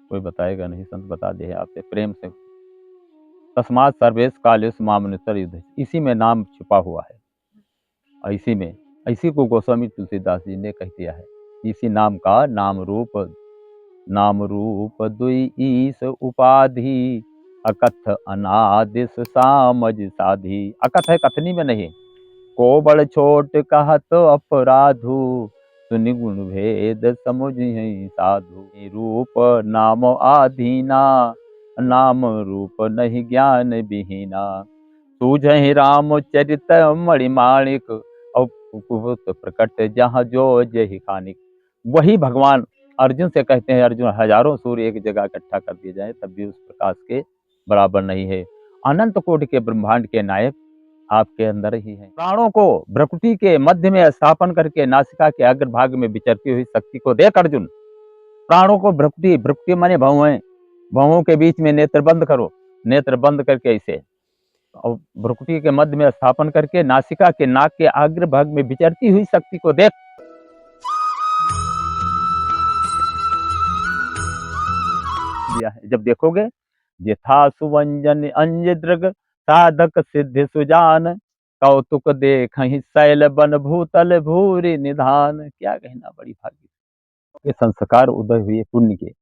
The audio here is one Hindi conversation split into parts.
कोई बताएगा नहीं, संत बता दे आपसे प्रेम से। तस्मात् सर्वेश कालेषु मामनुष्य युद्ध, इसी में नाम छुपा हुआ है। और इसी को गोस्वामी तुलसीदास जी ने कह दिया है। इसी नाम का नाम रूप दुई ईस उपाधि, अकथ अनादिस सामज साधी। अकथ है कथनी में नहीं, को बड़ छोट कहत अपराधु, सुनि गुण भेद समुझहि साधु। रूप नाम आधीना, नाम रूप नहीं ज्ञान विहीना। सूझहि रामचरित मणिमाणिक, और कुपुत प्रकट जहाँ जो जहि कानिक। वही भगवान अर्जुन से कहते हैं, अर्जुन हजारों सूर्य एक जगह इकट्ठा कर दिए जाए तब भी उस प्रकाश के बराबर नहीं है। अनंत कोटि के ब्रह्मांड के नायक आपके अंदर ही है। प्राणों को भ्रकुटी के मध्य में स्थापन करके नासिका के अग्रभाग में विचरती हुई शक्ति को देख अर्जुन, प्राणों को भ्रकुटी माने भौएं, भौओं के बीच में नेत्र बंद करो, नेत्र बंद करके इसे और भ्रुकुटी के मध्य में स्थापन करके नासिका के नाक के अग्रभाग में विचरती हुई शक्ति को देख। दिया है, जब देखोगे यथा सुवंजन अंजद्रग, साधक सिद्धि सुजान, कौतुक देखहि शैल बन भूतल भूरि निधान। क्या कहना, बड़ी भाग्य के संस्कार उदय हुए पुण्य के।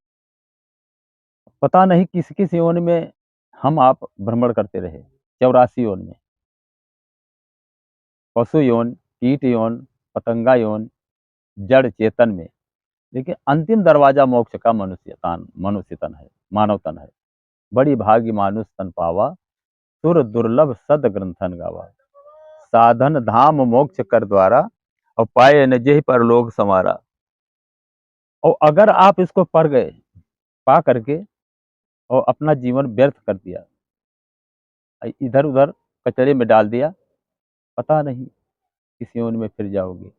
पता नहीं किस किस योनि में हम आप भ्रमण करते रहे, 84 योन में, पशु योन, कीट योन, पतंगा योन, जड़ चेतन में। लेकिन अंतिम दरवाजा मोक्ष का मनुष्य तन है, मानव तन है। बड़ी भाग्य मानुष तन पावा, सुर दुर्लभ सद ग्रंथन गावा। साधन धाम मोक्ष कर द्वारा, और पाए न जेहि पर लोग समारा। और अगर आप इसको पढ़ गए, पा करके और अपना जीवन व्यर्थ कर दिया, इधर उधर कचरे में डाल दिया, पता नहीं किस योनि में फिर जाओगे।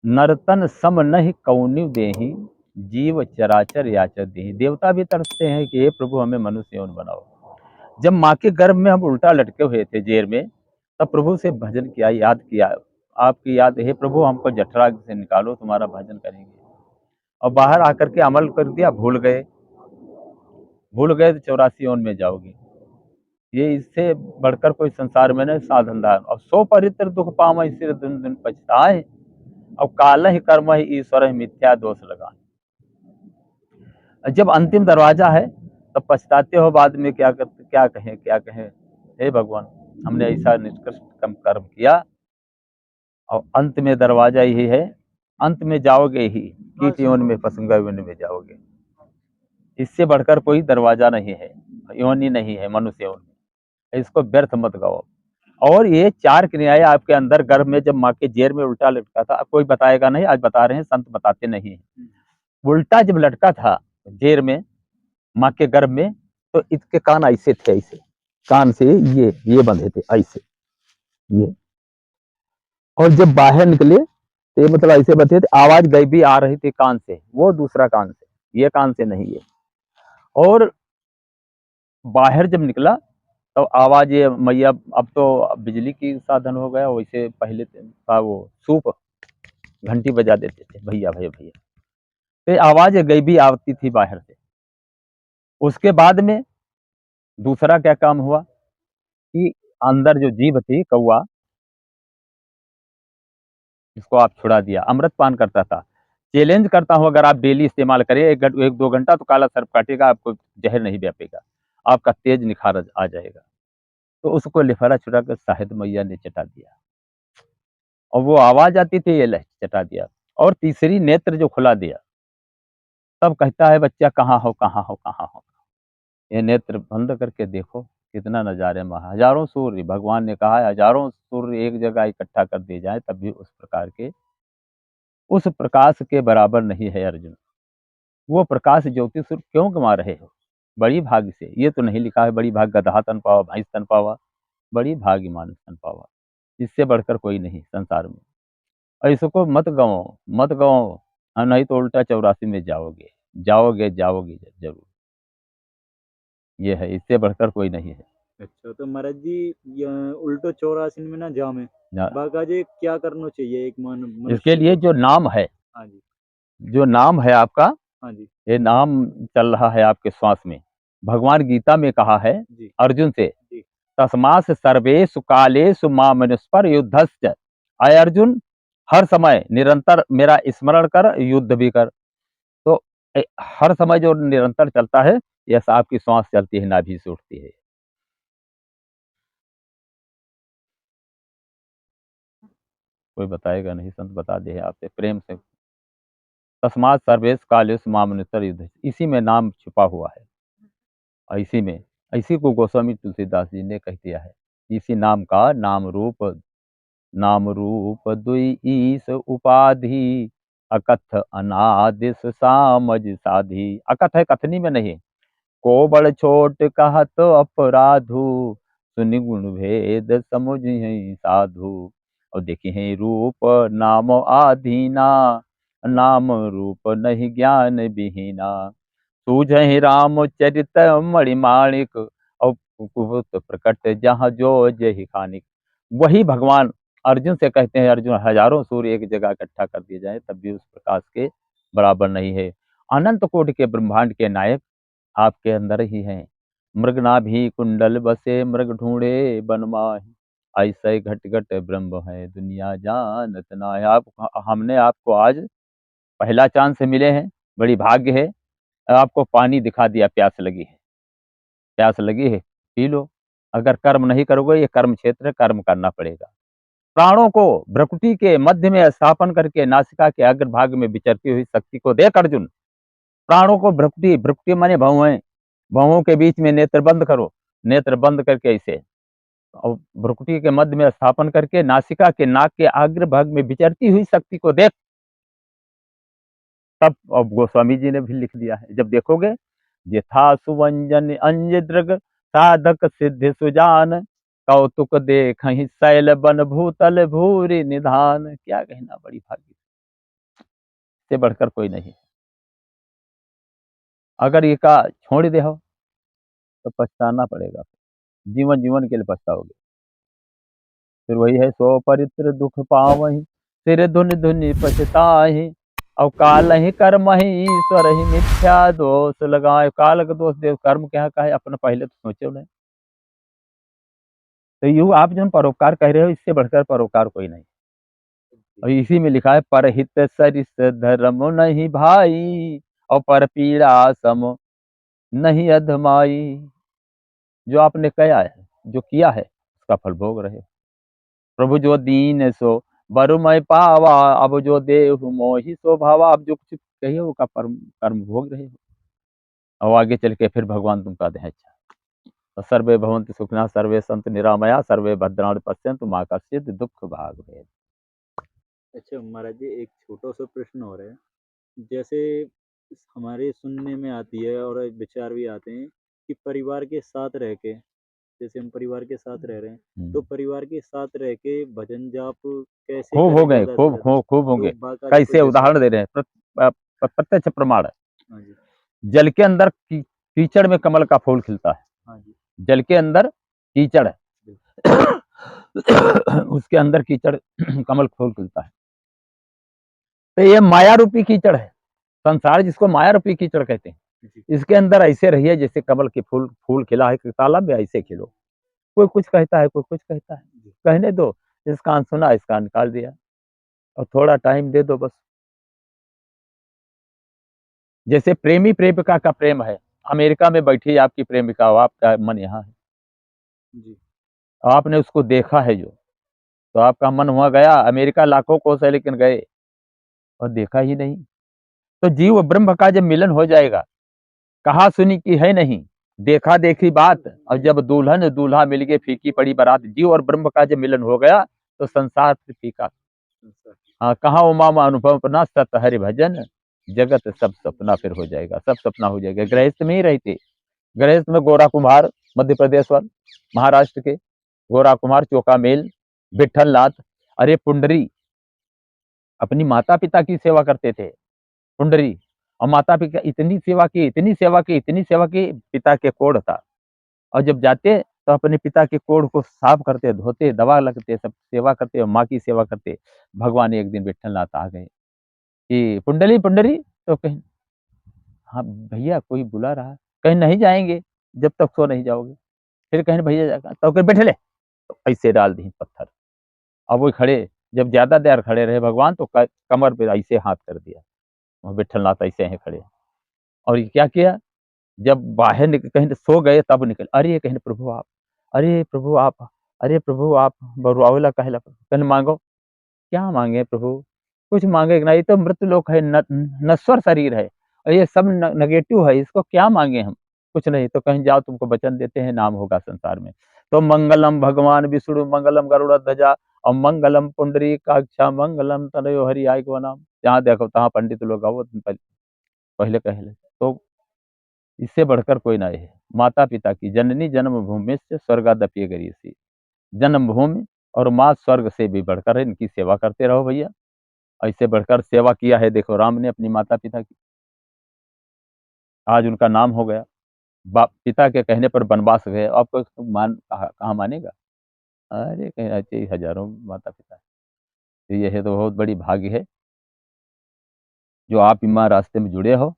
नर्तन सम नहीं कौन्यु देहि, जीव चराचर याचर देहि। देवता भी तरसते हैं कि हे प्रभु हमें मनुष्य योनि बनाओ। जब माँ के गर्भ में हम उल्टा लटके हुए थे जेर में, तब प्रभु से भजन किया, याद किया, आपकी याद, हे प्रभु हमको जठरा से निकालो, तुम्हारा भजन करेंगे। और बाहर आकर के अमल कर दिया, भूल गए तो 84 योनि में जाओगे। ये इससे बढ़कर कोई संसार में नहीं साधन दान। और सो परित्र दुख पावै, सिर दिन दिन पछताए, और काल ही कर्म ही ईश्वर ही मिथ्या दोष लगा। जब अंतिम दरवाजा है तब पछताते हो बाद में, क्या कहें हे भगवान हमने ऐसा निष्कृष्ट कर्म किया। और अंत में दरवाजा यही है, अंत में जाओगे ही कीट योनि में, पतंगा योनि में जाओगे। इससे बढ़कर कोई दरवाजा नहीं है, योनि नहीं है मनुष्य योनि। इसको व्यर्थ मत गाओ। और ये 4 क्रियाएं आपके अंदर गर्भ में, जब माँ के जेर में उल्टा लटका था, कोई बताएगा नहीं, आज बता रहे हैं, संत बताते नहीं है। उल्टा जब लटका था जेर में माँ के गर्भ में, तो इसके कान ऐसे थे, ऐसे कान से ये बंधे थे ऐसे, ये। और जब बाहर निकले तो ये मतलब ऐसे बंधे थे, आवाज गई भी आ रही थी कान से, वो दूसरा कान से, ये कान से नहीं है। और बाहर जब निकला तो आवाज ये मैया, अब तो बिजली की साधन हो गया, वैसे पहले था वो सूप, घंटी बजा देते थे, भैया भैया भैया, तो आवाज गई भी आती थी बाहर से। उसके बाद में दूसरा क्या काम हुआ कि अंदर जो जीव थी कौआ, इसको आप छुड़ा दिया, अमृत पान करता था। चैलेंज करता हूं, अगर आप डेली इस्तेमाल करें 1-2 घंटा, तो काला सर्प काटेगा आपको, जहर नहीं व्यापेगा, आपका तेज निखार आ जाएगा। तो उसको लिफारा छुड़ा कर शाहिद मैया ने चटा दिया, और वो आवाज आती थी, ये चटा दिया। और तीसरी नेत्र जो खुला दिया, तब कहता है बच्चा कहाँ हो कहाँ हो कहाँ हो। ये नेत्र बंद करके देखो कितना नजारे में, हजारों सूर्य, भगवान ने कहा है हजारों सूर्य एक जगह इकट्ठा कर दिए जाए तब भी उस प्रकार के, उस प्रकाश के बराबर नहीं है अर्जुन। वो प्रकाश ज्योति सूर्य क्यों गंवा रहे हो? बड़ी भाग्य से, ये तो नहीं लिखा है बड़ी भाग गधा तन पावा, भैंस तन पावा, बड़ी भाग्य मानुष तन पावा। इससे बढ़कर कोई नहीं संसार में। और इसको मत गवाओ, नहीं तो उल्टा 84 में जाओगे जरूर। ये है, इससे बढ़कर कोई नहीं है। अच्छा, तो महाराज जी ये उल्टो 84 में ना जामे, ना- बाका जी क्या करना चाहिए एक इसके मनुष्य लिए को? जो नाम है, हाँ जी। जो नाम है आपका, हाँ जी। ये नाम चल रहा है आपके श्वास में। भगवान गीता में कहा है जी। अर्जुन से, जी। तस्मात् सर्वेषु कालेषु मामनुस्मर युद्धस्य। आय अर्जुन, हर समय निरंतर मेरा स्मरण कर, युद्ध भी कर। तो हर समय जो निरंतर चलता है, यह आपकी श्वास चलती है, नाभि से उठती है। कोई बताएगा नहीं, संत बता दे आपसे प्रेम से। तस्मात् सर्वेषु कालेषु मामनुस्मर युद्धस्य, इसी में नाम छुपा हुआ है। और इसी को गोस्वामी तुलसीदास जी ने कह दिया है। इसी नाम का नाम रूप दुई ईस उपाधि, अकथ अनादिस सामज साधी। अकथ है, कथनी में नहीं। को बड़ छोट कहत अपराधु, सुनि गुण भेद समुझ साधु। और देखिए हैं रूप नाम आधीना, नाम रूप नहीं ज्ञान विहीना। सूझहि रामचरित मणिमाणिक, और कुहुत प्रकट जहाँ जो जहि खानिक। वही भगवान अर्जुन से कहते हैं, अर्जुन हजारों सूर्य एक जगह इकट्ठा कर दिए जाए तब भी उस प्रकाश के बराबर नहीं है। अनंत कोटि के ब्रह्मांड के नायक आपके अंदर ही हैं। मृगनाभि कुंडल बसे मृग ढूंढे वन माहि, ऐसे घट घट ब्रह्म है दुनिया जानत नाहि। आप हमने आपको आज पहला चांद से मिले हैं, बड़ी भाग्य है। आपको पानी दिखा दिया, प्यास लगी है, पी लो। अगर कर्म नहीं करोगे, ये कर्म क्षेत्र है, कर्म करना पड़ेगा। प्राणों को भ्रकुटी के मध्य में स्थापन करके नासिका के अग्रभाग में विचरती हुई शक्ति को देख अर्जुन, प्राणों को भ्रकुटी, भ्रकुटी माने भौहें, भौहों के बीच में नेत्र बंद करो, नेत्र बंद करके इसे और भ्रकुटी के मध्य में स्थापन करके नासिका के नाक के अग्रभाग में विचरती हुई शक्ति को देख। तब अब गोस्वामी जी ने भी लिख दिया है, जब देखोगे, यथा सुवंजन अंज दृग साधक सिद्धि सुजान, कौतुक देखहि शैल बन भूतल भूरि निधान। क्या कहना, बड़ी भाग्य से बढ़कर कोई नहीं। अगर ये का छोड़ दे हो तो पछताना पड़ेगा, जीवन जीवन के लिए पछताओगे। फिर वही है, सो परित्र दुख पावहि, सिर धुन धुनि पछताहि। और काल ही कर्म ही ईश्वर ही मिथ्या दोष लगाए। काल का दोष दे, कर्म क्या कहे, अपना पहले तो सोचो नहीं। तो यूं आप जो परोपकार कह रहे हो, इससे बढ़कर परोपकार कोई नहीं। और इसी में लिखा है, परहित सरिस धर्म नहीं भाई, और पर पीड़ा सम नहीं अधमाई। जो आपने कहा है, जो किया है, उसका फल भोग रहे। प्रभु जो दीन सो बरु मैं पावा, अब जो देहु मोहि सो भावा। अब जो कुछ कहिए वो का कर्म भोग रहे हो। और आगे चल के फिर भगवान तुमका दे अच्छा। तो सर्वे भवन्तु सुखिनः, सर्वे सन्तु निरामया, सर्वे भद्राणि पश्यन्तु मा कश्चित् दुःख भाग भवेत्। अच्छा महाराज जी, एक छोटा सा प्रश्न और है। जैसे हमारे सुनने में आती है और विचार भी आते हैं कि परिवार के साथ रह के, जैसे हम परिवार के साथ रह रहे हैं, तो परिवार के साथ रह के भजन जाप कैसे खूब हो करें गए, ज्यादा से खूब ज्यादा। खूब खूब तो होंगे। बाकायदा कोई कैसे जैसे। उदाहरण दे रहे हैं, प्रत्यक्ष प्रमाण है। हाँ जी। जल के अंदर कीचड़ में कमल का फूल खिलता है। हाँ जी। जल के अंदर कीचड़ है, उसके अंदर कीचड़ कमल फूल खिलता है। तो ये माया रूपी कीचड़ है, संसार जिसको माया रूपी कीचड़ कहते हैं। जी। इसके अंदर ऐसे रहिए जैसे कमल के फूल फूल खिला है तालाब में, ऐसे खिलो। कोई कुछ कहता है, कोई कुछ कहता है, जी। कहने दो। जिसका कान सुना, इसका निकाल दिया, और थोड़ा टाइम दे दो बस। जैसे प्रेमी प्रेमिका का प्रेम है, अमेरिका में बैठी आपकी प्रेमिका हो, आपका मन यहाँ है, जी। आपने उसको देखा है जो, तो आपका मन हुआ गया अमेरिका, लाखों कोस है लेकिन गए और देखा ही नहीं। तो जीव ब्रह्म का जब मिलन हो जाएगा, कहा सुनी की है नहीं, देखा देखी बात। और जब दुल्हन दूल्हा मिल गए, फीकी पड़ी बारात। जीव और ब्रह्म का जब मिलन हो गया, तो संसार फिर फीका। हाँ, कहाँ उमा अनुभव अपना सत हरि भजन, जगत सब सपना फिर हो जाएगा, सब सपना हो जाएगा। गृहस्थ में ही रहते, गृहस्थ में गोरा कुम्हार, मध्य प्रदेश वाल, महाराष्ट्र के गोरा कुम्हार, चौका मेल, विठल नाथ। अरे पुंडरी अपनी माता पिता की सेवा करते थे, पुंडरी। और माता पिता इतनी सेवा की, इतनी सेवा की, इतनी सेवा की, पिता के कोढ़ था। और जब जाते तो अपने पिता के कोढ़ को साफ करते, धोते, दवा लगते, सब सेवा करते और माँ की सेवा करते। भगवान एक दिन विठल नाथ आ गए कि पुंडली पुंडरी, तो कहीं हाँ भैया कोई बुला रहा है, कहीं नहीं जाएंगे जब तक सो नहीं जाओगे। फिर कहें भैया तो कहे बैठे ले, तो ऐसे डाल दी पत्थर। अब वो खड़े, जब ज्यादा देर खड़े रहे भगवान तो कमर पे ऐसे हाथ कर दिया, वहाँ बैठल ना था, ऐसे हैं खड़े। और ये क्या किया, जब बाहर निकल कहीं सो गए तब निकल, अरे कहीं प्रभु आप, अरे प्रभु आप, अरे प्रभु आप बरुआवला कहला, कहीं मांगो, क्या मांगे प्रभु, कुछ मांगे नहीं, तो मृत लोक है, नश्वर शरीर है, और ये सब नेगेटिव है, इसको क्या मांगे हम, कुछ नहीं। तो कहीं जाओ तुमको वचन देते हैं, नाम होगा संसार में। तो मंगलम भगवान विष्णु मंगलम गरुड़ ध्वजा और मंगलम पुंडरी काक्षा मंगलम तनयो हरि आय को नाम। जहाँ देखो तहाँ पंडित लोग आओ पहले कहले। तो इससे बढ़कर कोई नहीं है। माता पिता की जननी जन्मभूमि से स्वर्गादपि गरीयसी, जन्मभूमि और माँ स्वर्ग से भी बढ़कर है, इनकी सेवा करते रहो भैया। ऐसे बढ़कर सेवा किया है देखो राम ने अपनी माता पिता की, आज उनका नाम हो गया। बाप पिता के कहने पर वनवास गए, आपको कहाँ मानेगा। अरे कहीं ऐसे ही हजारों माता पिता है। तो ये है तो बहुत बड़ी भाग्य है जो आप इमा रास्ते में जुड़े हो,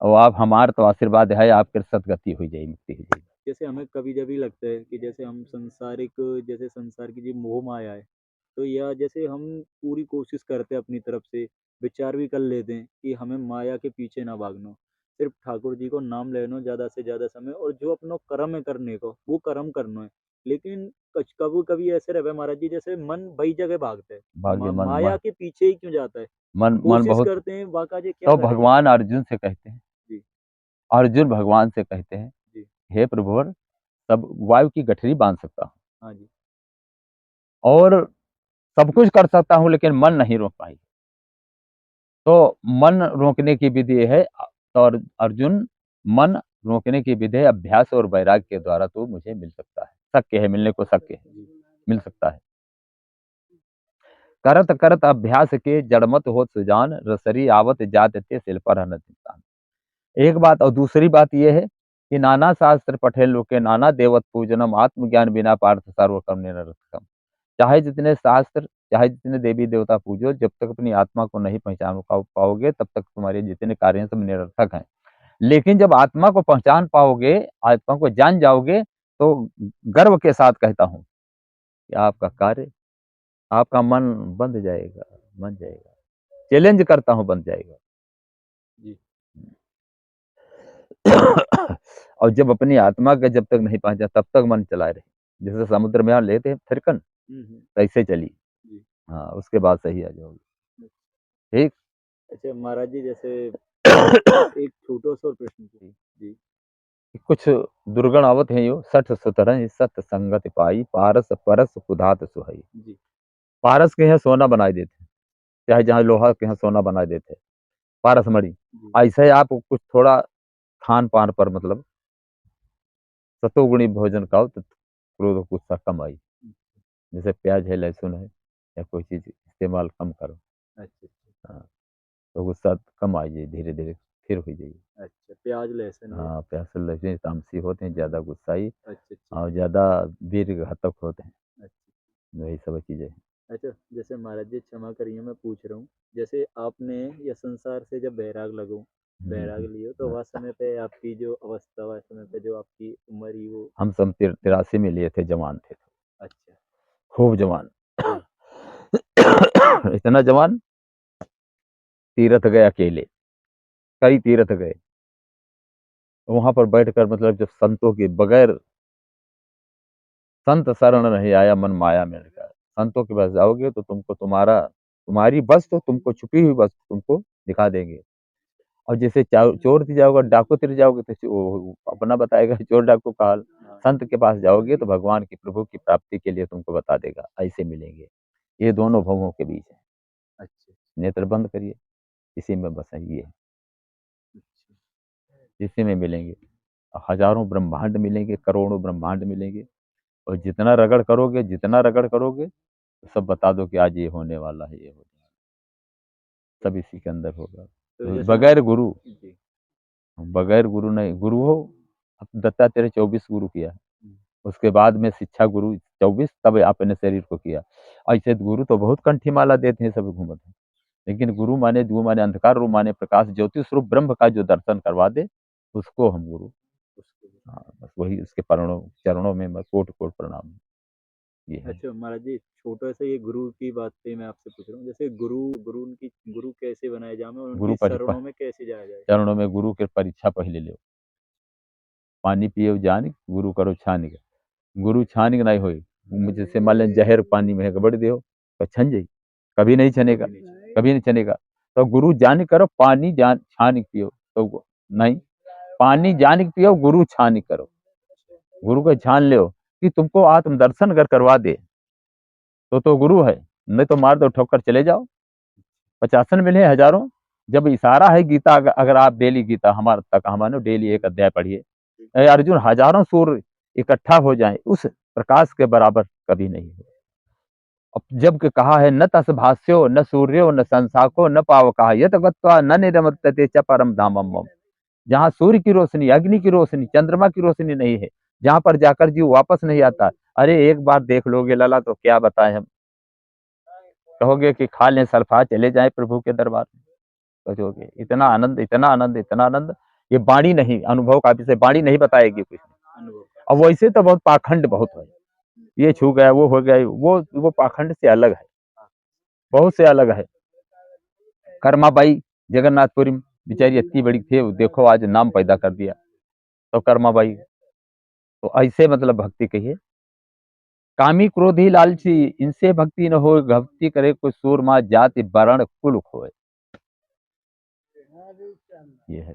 और आप हमारा तो आशीर्वाद है, आपके सदगति हो जाएगी, मुक्ति हो जाएगी। जैसे हमें कभी-कभी लगता है कि जैसे हम सांसारिक, जैसे संसार की जो मोह माया है, तो या जैसे हम पूरी कोशिश करते हैं अपनी तरफ से, विचार भी कर लेते हैं कि हमें माया के पीछे ना भागना, सिर्फ ठाकुर जी को नाम लेना ज़्यादा से ज़्यादा समय, और जो अपना कर्म है करने को, वो कर्म करना है। लेकिन कछ कभी-कभी ऐसे रहे महाराज जी, जैसे मन वही जगह भागता है, भाग्य मन माया मन के पीछे ही क्यों जाता है? मन मन कोशिश बहुत। करते हैं, बाकायदे क्या तो करें? भगवान अर्जुन से कहते हैं, जी, अर्जुन भगवान से कहते हैं, जी। हे प्रभुवर, सब वायु की गठरी बांध सकता हूँ हाँ जी, और सब कुछ कर सकता हूँ, लेकिन मन नहीं रोक पाई। तो मन रोकने की विधि है, तो अर्जुन, मन रोकने की विधि है अभ्यास और वैराग्य के द्वारा, तो मुझे मिल सकता है, शक्य है, मिलने को शक्य है, जी। मिल सकता है। करत करत अभ्यास के जड़मत हो सुजान, रसरी आवत जात ते सिल पर हनत इंसान। एक बात, और दूसरी बात यह है कि नाना शास्त्र पठे लोके नाना देवत पूजनम, आत्मज्ञान बिना पार्थ सर्वकर्म निरर्थकम। चाहे जितने शास्त्र, चाहे जितने देवी देवता पूजो, जब तक अपनी आत्मा को नहीं पहचान पाओगे तब तक तुम्हारे जितने कार्य हैं सब निरर्थक हैं। लेकिन जब आत्मा को पहचान पाओगे, आत्मा को जान जाओगे, तो गर्व के साथ कहता हूँ कि आपका कार्य, आपका मन बंध जाएगा, बन जाएगा। चैलेंज करता हूँ, बन जाएगा। जी। और जब अपनी आत्मा का जब तक नहीं पहुंचा तब तक मन चलाए रहे, जैसे समुद्र में यहाँ लेते हैं थिरकन, हुँ, हुँ। ऐसे चली। जी। हाँ, उसके बाद सही आ जाओगे। ठीक। अच्छा महाराज जी, जैसे एक छोटा-सा और प्रश्न पूछूँ? जी, कुछ दुर्गण आवत है यो, सठ सुतरहि सत संगति पाई, पारस परस कुधात सुहाई। जी, पारस के यहाँ सोना बनाए देते, चाहे जहाँ लोहा के यहाँ सोना बनाए देते, पारस मणि। जी, ऐसे ही आप कुछ थोड़ा खान पान पर मतलब सतोगुणी भोजन खाओ तो क्रोध गुस्सा कम आई। हुँ, जैसे प्याज है, लहसुन है, या कोई चीज इस्तेमाल कम करो। अच्छा, अच्छा, हाँ, तो गुस्सा कम आ जाए, धीरे धीरे फिर हो जाइए। अच्छा, प्याज, लहसुन ये। हाँ, प्याज से लहसुन तामसी होते हैं, ज्यादा गुस्साई अच्छा, अच्छा, और ज्यादा वीर घातक होते हैं। अच्छा। वही सब चीजें। अच्छा, जैसे महाराज जी क्षमा करिए, मैं पूछ रहा हूँ, जैसे आपने ये संसार से जब बैराग लियो, तो हाँ। वह समय पे आपकी जो अवस्था, वह समय पे जो आपकी उम्र ही वो। हम सब 83 में लिए थे, जवान थे, अच्छा, खूब जवान। जी, इतना जवान, तीर्थ गए अकेले, कई तीर्थ गए। वहां पर बैठकर मतलब जब संतों के बगैर, संत शरण नहीं आया मन माया में लगा, संतों के पास जाओगे तो तुमको तुम्हारी बस तो तुमको छुपी हुई बस तुमको दिखा देंगे। और जैसे चोर ती जाओगे, डाकू तिर जाओगे, तो वो अपना बताएगा चोर डाकू का हाल। हाँ, संत के पास जाओगे तो भगवान की प्रभु की प्राप्ति के लिए तुमको बता देगा, ऐसे मिलेंगे। ये दोनों भवों के बीच है। अच्छा, नेत्र बंद करिए, इसी में बस है, ये है, अच्छा, इसी में मिलेंगे। हजारों ब्रह्मांड मिलेंगे, करोड़ों ब्रह्मांड मिलेंगे। और जितना रगड़ करोगे तो सब बता दो कि आज ये होने वाला है, ये होने वाला है। सब इसी के अंदर होगा। तो जैसे बगैर गुरु, जी, बगैर गुरु नहीं, गुरु हो। अब दत्तात्रेय 24 गुरु किया, हुँ, उसके बाद में शिक्षा गुरु 24, तब आपने शरीर को किया। ऐसे तो गुरु तो बहुत कंठी माला देते हैं, सब घूमते हैं। लेकिन गुरु माने अंधकार रूप माने प्रकाश ज्योति स्वरूप ब्रह्म का जो दर्शन करवा दे उसको हम गुरु। उसको भी। हाँ, बस वही उसके चरणों चरणों में मैं कोटि कोटि प्रणाम। ये है। अच्छा महाराज जी, छोटा सा ये गुरु की बात पे मैं आपसे पूछ रहा हूँ, जैसे गुरु कैसे बनाए जाए और गुरु उनकी परिपक्व शरणों में कैसे जाया जाए? चरणों में गुरु के परीक्षा पहले लो। पानी पियो जानिक गुरु करो छानिक। गुरु छानिक नहीं होई। मुझे से मान लें जहर पानी में गबड़ दियो तो छन जाई, कभी नहीं छनेगा, कभी नहीं चाहिए। कभी नहीं छनेगा। तो गुरु जान करो, पानी जान छानिक पियो तो नहीं, पानी जानिक पियो, गुरु छानिक करो। गुरु को छान लो कि तुमको आत्म दर्शन अगर करवा दे तो गुरु है, नहीं तो मार दो ठोकर चले जाओ। पचासन मिले हजारों। जब इशारा है गीता, अगर आप डेली गीता हमारे तक हमारे डेली एक अध्याय पढ़िए, अर्जुन हजारों सूर्य इकट्ठा हो जाए उस प्रकाश के बराबर कभी नहीं हो। अब जब के कहा है न तस भास्यो न सूर्यो न संसाको न पावका यत गत्वा न निरमत्यते च परम धामम मम। जहाँ सूर्य की रोशनी, अग्नि की रोशनी, चंद्रमा की रोशनी नहीं है, जहाँ पर जाकर जीव वापस नहीं आता। अरे एक बार देख लोगे लला तो क्या बताएं हम। कहोगे कि खा लें सल्फा चले जाए प्रभु के दरबार में, कहोगे इतना आनंद, इतना आनंद, इतना आनंद। ये वाणी नहीं, अनुभव का विषय वाणी नहीं बताएगी कुछ। अनुभव। अब वैसे तो बहुत पाखंड बहुत है, ये छू गया वो हो गया, वो पाखंड से अलग है, बहुत से अलग है। कर्माबाई जगन्नाथपुरी में बेचारी इतनी बड़ी थी, देखो आज नाम पैदा कर दिया। तो कर्माबाई तो ऐसे मतलब भक्ति कहिए। कामी क्रोधी लालची इनसे भक्ति न हो, भक्ति करे कोई सूरमा जाति वर्ण कुल खोए। ये है।